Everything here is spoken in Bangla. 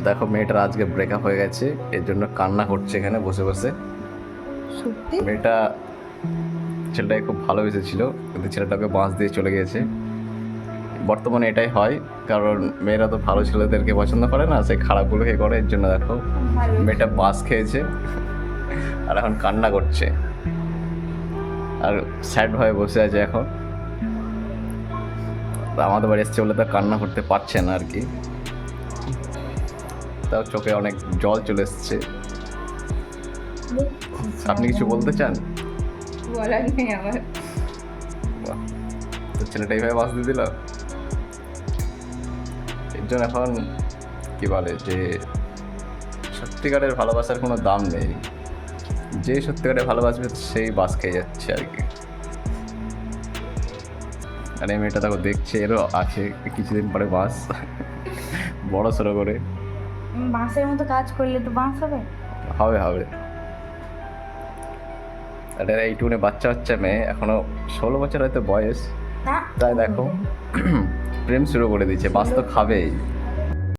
দেখো মেয়েটার আজকে ব্রেকআপ হয়ে গেছে, এর জন্য কান্না করছে এখানে বসে বসে। সত্যি? মেয়েটা ছেলেটাকে খুব ভালোবেসেছিল, কিন্তু ছেলেটাকে বাঁশ দিয়ে চলে গিয়েছে। বর্তমানে এটাই হয়, কারণ মেয়েরা তো ভালো ছেলেদেরকে পছন্দ করে না, সে খারাপগুলোকে করে। এর জন্য দেখো মেয়েটা বাঁশ খেয়েছে আর এখন কান্না করছে আর স্যাড হয়ে বসে আছে এখন। তা আমাদের বাড়ি এসছে বলে তো কান্না করতে পারছে না আর কি, তাও চোখে অনেক জল চলে এসছে। আপনি কিছু বলতে চান? বলার নেই আমার। বাহ, তো ছেলেটা এইভাবে বাঁশ দিয়ে দিল। এর জন্য এখন কি বলে যে সত্যিকারের ভালোবাসার কোনো দাম নেই, যে সত্যিকারের ভালোবাসবে সেই বাস খেয়ে যাচ্ছে আর কি। আর এই মেয়েটা তাকে দেখছে, এরও আছে কিছুদিন পরে বাস বড় সড়ো করে বাঁশের মতো কাজ করলে তো বাঁশ হবে। হবে হবে। আর এরা এইটুকুনে বাচ্চা বাচ্চা মেয়ে, এখনো 16 বছর হয়তো বয়স, না তাই দেখো প্রেম শুরু করে দিয়েছে। বাস তো খাবেই।